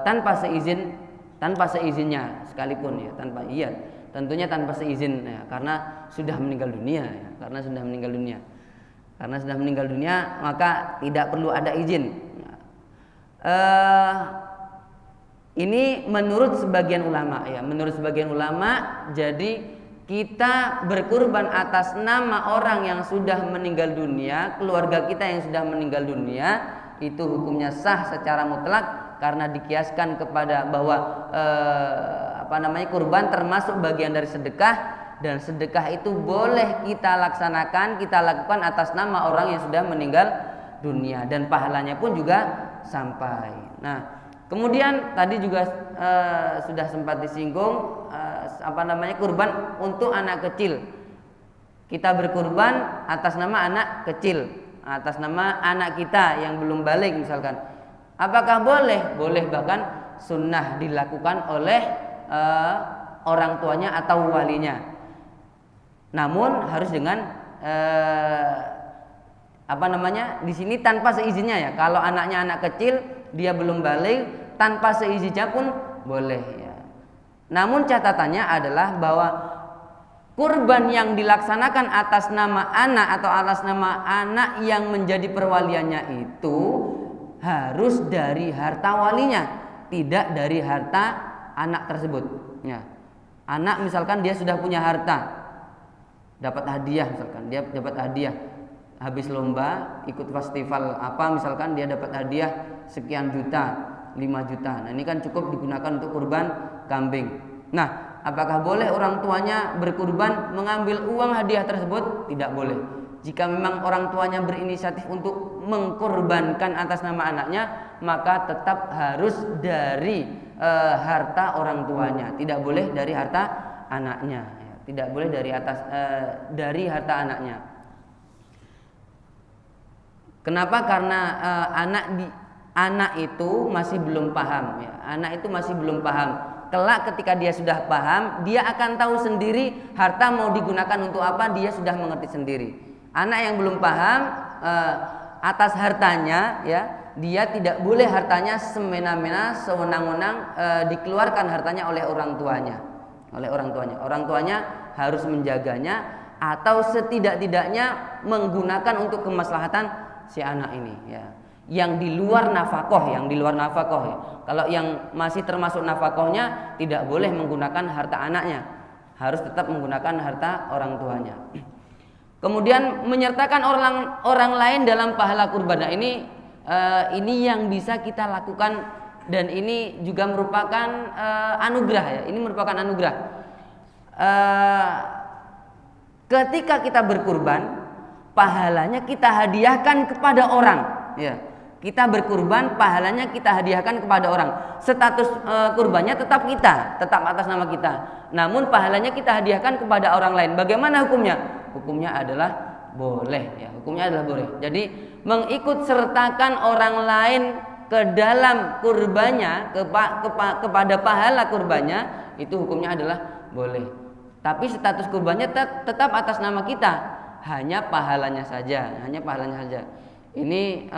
tanpa seizinnya sekalipun, ya, tentunya tanpa seizin, ya, karena sudah meninggal dunia, ya, karena sudah meninggal dunia maka tidak perlu ada izin. Ini menurut sebagian ulama, ya, jadi kita berkurban atas nama orang yang sudah meninggal dunia, keluarga kita yang sudah meninggal dunia, itu hukumnya sah secara mutlak karena dikiaskan kepada bahwa kurban termasuk bagian dari sedekah, dan sedekah itu boleh kita laksanakan, kita lakukan atas nama orang yang sudah meninggal dunia dan pahalanya pun juga sampai. Nah, kemudian tadi juga sudah sempat disinggung kurban untuk anak kecil. Kita berkurban atas nama anak kecil, atas nama anak kita yang belum balik misalkan. Apakah boleh? Boleh, bahkan sunnah dilakukan oleh orang tuanya atau walinya. Namun harus dengan di sini tanpa seizinnya ya. Kalau anaknya anak kecil, dia belum balik, tanpa seizinnya pun boleh ya. Namun catatannya adalah bahwa kurban yang dilaksanakan atas nama anak atau atas nama anak yang menjadi perwaliannya itu harus dari harta walinya, tidak dari harta anak tersebut ya. Anak misalkan dia sudah punya harta, dapat hadiah, misalkan dia dapat hadiah habis lomba, ikut festival misalkan dia dapat hadiah sekian juta, 5 juta. Nah, ini kan cukup digunakan untuk kurban kambing. Nah, apakah boleh orang tuanya berkurban mengambil uang hadiah tersebut? Tidak boleh. Jika memang orang tuanya berinisiatif untuk mengkurbankan atas nama anaknya, maka tetap harus dari harta orang tuanya, tidak boleh dari harta anaknya, tidak boleh dari harta anaknya. Kenapa? Karena anak itu masih belum paham ya. Anak itu masih belum paham. Kelak ketika dia sudah paham, dia akan tahu sendiri harta mau digunakan untuk apa, dia sudah mengerti sendiri. Anak yang belum paham atas hartanya ya, dia tidak boleh hartanya semena-mena, sewenang-wenang dikeluarkan hartanya oleh orang tuanya. Orang tuanya harus menjaganya atau setidak-tidaknya menggunakan untuk kemaslahatan si anak ini ya. Yang di luar nafkah ya. Kalau yang masih termasuk nafkahnya tidak boleh menggunakan harta anaknya, harus tetap menggunakan harta orang tuanya. Kemudian menyertakan orang lain dalam pahala kurban. Nah, ini yang bisa kita lakukan dan ini juga merupakan anugerah ya. Ini merupakan anugerah. Ketika kita berkurban, pahalanya kita hadiahkan kepada orang ya. Kita berkurban, pahalanya kita hadiahkan kepada orang. Status kurbannya tetap atas nama kita. Namun pahalanya kita hadiahkan kepada orang lain. Bagaimana hukumnya? Hukumnya adalah boleh ya. Hukumnya adalah boleh. Jadi mengikut sertakan orang lain ke dalam kurbannya, kepada pahala kurbannya, itu hukumnya adalah boleh. Tapi status kurbannya tetap atas nama kita. Hanya pahalanya saja. Ini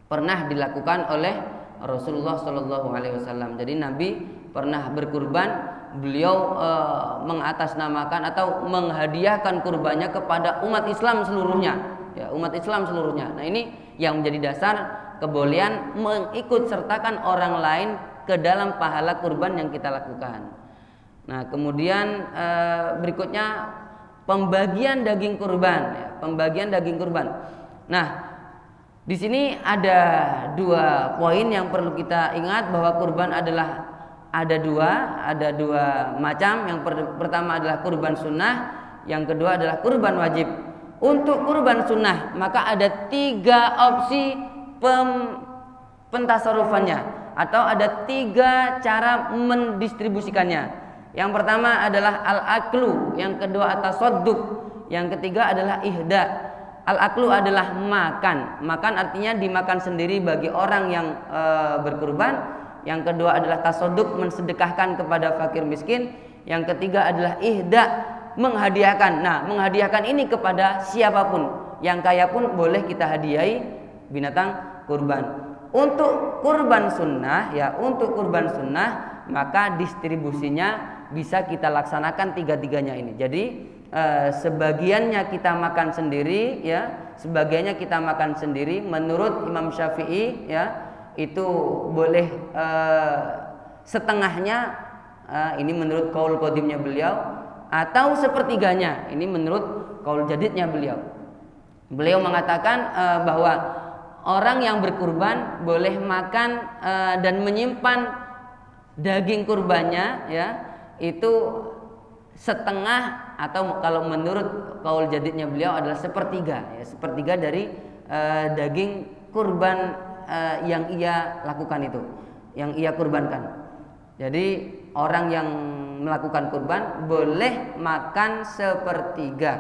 pernah dilakukan oleh Rasulullah SAW. Jadi Nabi pernah berkurban, beliau mengatasnamakan atau menghadiahkan kurbannya kepada umat Islam seluruhnya. Ya, umat Islam seluruhnya. Nah, ini yang menjadi dasar kebolehan mengikut sertakan orang lain ke dalam pahala kurban yang kita lakukan. Nah, kemudian berikutnya pembagian daging kurban. Ya, pembagian daging kurban. Nah, di sini ada 2 poin yang perlu kita ingat, bahwa kurban ada dua macam. Yang pertama adalah kurban sunnah, yang kedua adalah kurban wajib. Untuk kurban sunnah maka ada 3 opsi pentasarufannya, atau ada 3 cara mendistribusikannya. Yang pertama adalah al-aklu, yang kedua at-tasadduq, yang ketiga adalah ihda. Al-aklu adalah makan artinya dimakan sendiri bagi orang yang berkurban. Yang kedua adalah tasadduq, mensedekahkan kepada fakir miskin. Yang ketiga adalah ihda, menghadiahkan. Nah, menghadiahkan ini kepada siapapun, yang kaya pun boleh kita hadiahi binatang kurban. Untuk kurban sunnah maka distribusinya bisa kita laksanakan 3-tiganya ini. Jadi sebagiannya kita makan sendiri ya, sebagiannya kita makan sendiri. Menurut Imam Syafi'i ya, itu boleh setengahnya, ini menurut qaul qadimnya beliau, atau sepertiganya, ini menurut qaul jadidnya beliau. Beliau mengatakan bahwa orang yang berkurban boleh makan dan menyimpan daging kurbannya ya itu setengah, atau kalau menurut kaul jadidnya beliau adalah sepertiga, ya, sepertiga dari daging kurban yang ia lakukan itu, yang ia kurbankan. Jadi orang yang melakukan kurban boleh makan sepertiga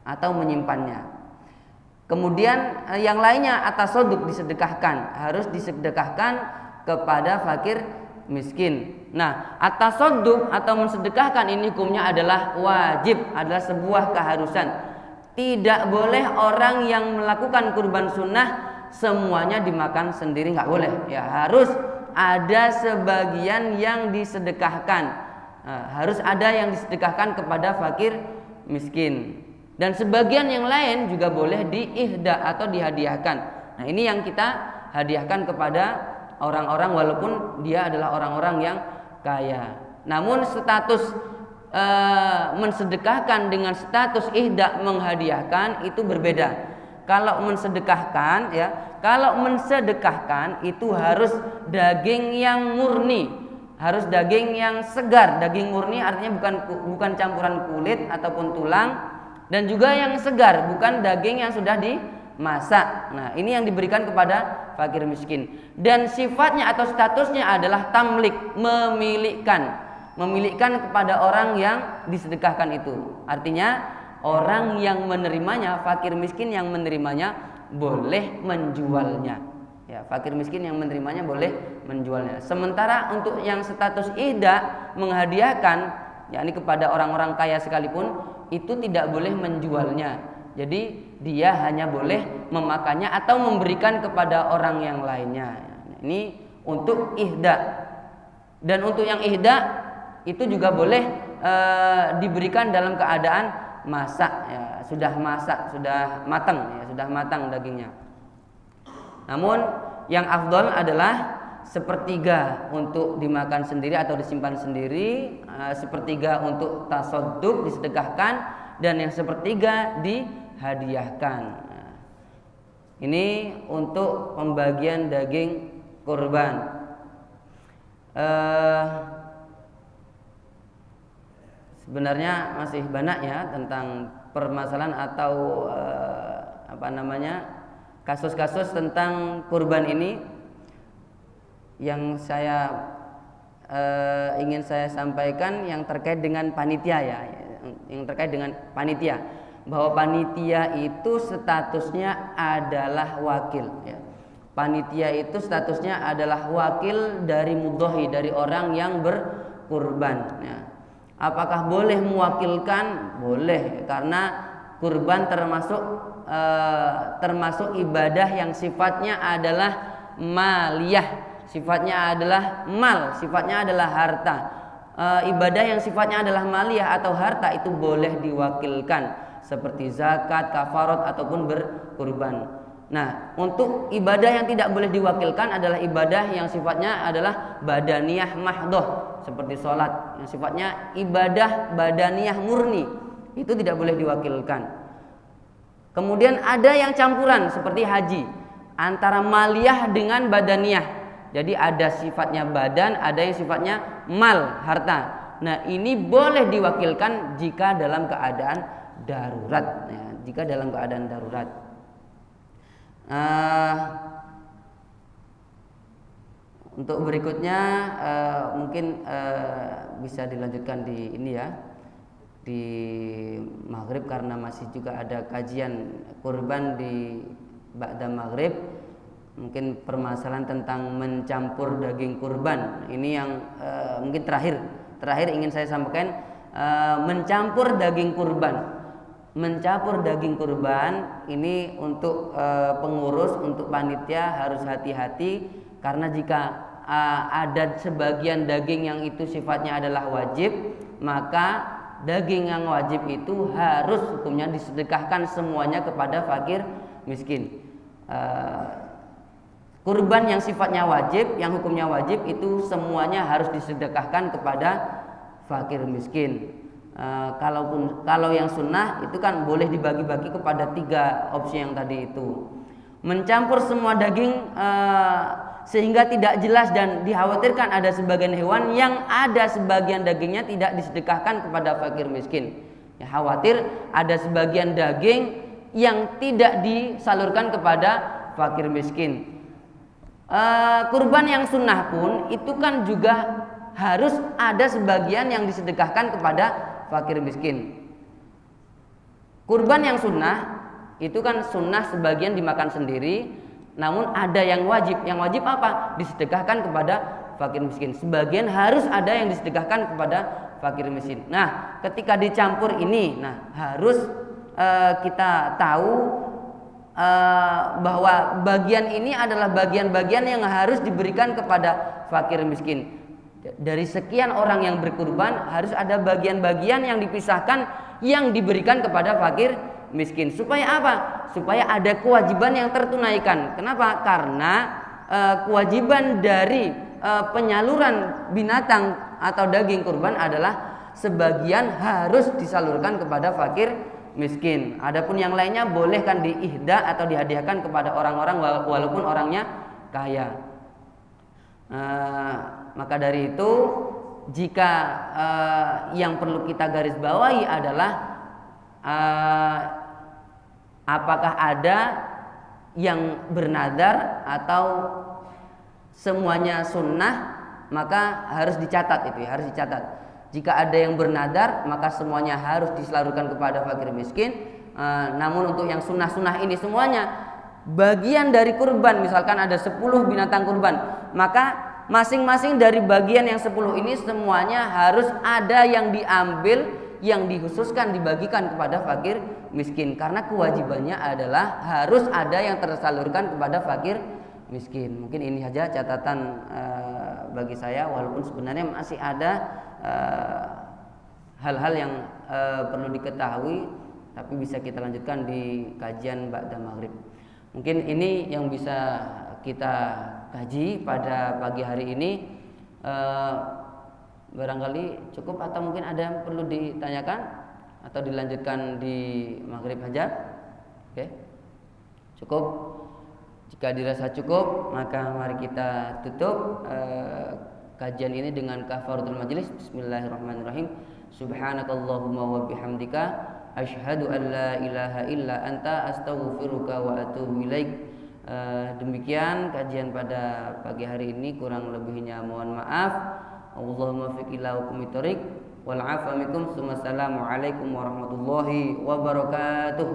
atau menyimpannya. Kemudian yang lainnya atasoduk, disedekahkan, harus disedekahkan kepada fakir miskin. Nah, atasoduk atau mensedekahkan ini hukumnya adalah wajib, adalah sebuah keharusan. Tidak boleh orang yang melakukan kurban sunnah semuanya dimakan sendiri, nggak boleh. Ya, harus ada sebagian yang disedekahkan. Harus ada yang disedekahkan kepada fakir miskin. Dan sebagian yang lain juga boleh diihda atau dihadiahkan. Nah, ini yang kita hadiahkan kepada orang-orang walaupun dia adalah orang-orang yang kaya. Namun status mensedekahkan dengan status ihda menghadiahkan itu berbeda. Kalau mensedekahkan ya, kalau mensedekahkan itu harus daging yang murni, harus daging yang segar. Daging murni artinya bukan campuran kulit ataupun tulang, dan juga yang segar, bukan daging yang sudah dimasak. Nah, ini yang diberikan kepada fakir miskin. Dan sifatnya atau statusnya adalah tamlik, memilikan kepada orang yang disedekahkan itu. Artinya orang yang menerimanya, fakir miskin yang menerimanya boleh menjualnya. Ya, fakir miskin yang menerimanya boleh menjualnya. Sementara untuk yang status ihda menghadiahkan, yakni kepada orang-orang kaya sekalipun, itu tidak boleh menjualnya. Jadi dia hanya boleh memakannya atau memberikan kepada orang yang lainnya. Ini untuk ihda. Dan untuk yang ihda itu juga boleh diberikan dalam keadaan masak, ya, sudah masak, sudah matang, ya, sudah matang dagingnya. Namun yang afdol adalah sepertiga untuk dimakan sendiri atau disimpan sendiri, sepertiga untuk tasadduk, disedekahkan, dan yang sepertiga dihadiahkan. Ini untuk pembagian daging kurban. Sebenarnya masih banyak ya tentang permasalahan atau kasus-kasus tentang kurban ini yang saya ingin saya sampaikan yang terkait dengan panitia ya, yang terkait dengan panitia, bahwa panitia itu statusnya adalah wakil ya. Panitia itu statusnya adalah wakil dari mudhohi, dari orang yang berkurban ya. Apakah boleh mewakilkan? Boleh, karena kurban termasuk ibadah yang sifatnya adalah maliyah, sifatnya adalah mal, sifatnya adalah harta. Ibadah yang sifatnya adalah maliyah atau harta itu boleh diwakilkan, seperti zakat, kafarat ataupun berkurban. Nah, untuk ibadah yang tidak boleh diwakilkan adalah ibadah yang sifatnya adalah badaniyah mahdoh, seperti sholat yang sifatnya ibadah badaniyah murni, itu tidak boleh diwakilkan. Kemudian ada yang campuran seperti haji, antara maliyah dengan badaniyah. Jadi ada sifatnya badan, ada yang sifatnya mal, harta. Nah, ini boleh diwakilkan jika dalam keadaan darurat ya, jika dalam keadaan darurat. Untuk berikutnya mungkin bisa dilanjutkan di ini ya, di maghrib, karena masih juga ada kajian kurban di ba'da maghrib. Mungkin permasalahan tentang mencampur daging kurban ini yang mungkin terakhir ingin saya sampaikan. Mencampur daging kurban, ini untuk pengurus, untuk panitia harus hati-hati, karena jika ada sebagian daging yang itu sifatnya adalah wajib, maka daging yang wajib itu harus hukumnya disedekahkan semuanya kepada fakir miskin. Kurban yang sifatnya wajib, yang hukumnya wajib, itu semuanya harus disedekahkan kepada fakir miskin. Kalau yang sunnah itu kan boleh dibagi-bagi kepada 3 opsi yang tadi itu. mencampur semua daging sehingga tidak jelas dan dikhawatirkan ada sebagian hewan yang ada sebagian dagingnya tidak disedekahkan kepada fakir miskin. Ya, khawatir ada sebagian daging yang tidak disalurkan kepada fakir miskin. Kurban yang sunnah pun itu kan juga harus ada sebagian yang disedekahkan kepada fakir miskin. Kurban yang sunnah itu kan sunnah sebagian dimakan sendiri, namun ada yang wajib. Yang wajib apa? Disedekahkan kepada fakir miskin. Sebagian harus ada yang disedekahkan kepada fakir miskin. Nah, ketika dicampur ini, harus kita tahu bahwa bagian ini adalah bagian-bagian yang harus diberikan kepada fakir miskin. Dari sekian orang yang berkurban harus ada bagian-bagian yang dipisahkan yang diberikan kepada fakir miskin. Supaya apa? Supaya ada kewajiban yang tertunaikan. Kenapa? Karena kewajiban dari penyaluran binatang atau daging kurban adalah sebagian harus disalurkan kepada fakir miskin. Adapun yang lainnya boleh kan diihda atau dihadiahkan kepada orang-orang walaupun orangnya kaya. Maka dari itu jika yang perlu kita garis bawahi adalah apakah ada yang bernadar atau semuanya sunnah, maka harus dicatat itu ya, harus dicatat. Jika ada yang bernadar maka semuanya harus disalurkan kepada fakir miskin. Namun untuk yang sunnah-sunnah ini semuanya bagian dari kurban, misalkan ada 10 binatang kurban, maka masing-masing dari bagian yang 10 ini semuanya harus ada yang diambil, yang dikhususkan dibagikan kepada fakir miskin. Karena kewajibannya adalah harus ada yang tersalurkan kepada fakir miskin. Mungkin ini saja catatan bagi saya, walaupun sebenarnya masih ada hal-hal yang perlu diketahui, tapi bisa kita lanjutkan di kajian ba'da maghrib. Mungkin ini yang bisa kita kaji pada pagi hari ini. Barangkali cukup atau mungkin ada yang perlu ditanyakan atau dilanjutkan di maghrib saja. Oke, cukup. Jika dirasa cukup, maka mari kita tutup kajian ini dengan kafaratul majelis. Bismillahirrahmanirrahim. Subhanakallahumma wa bihamdika asyhadu an la ilaha illa anta astaghfiruka wa atubu ilaik. Demikian kajian pada pagi hari ini, kurang lebihnya mohon maaf. Allahumma fiq ila hukmi thariq wal afa minkum. Assalamualaikum warahmatullahi wabarakatuh.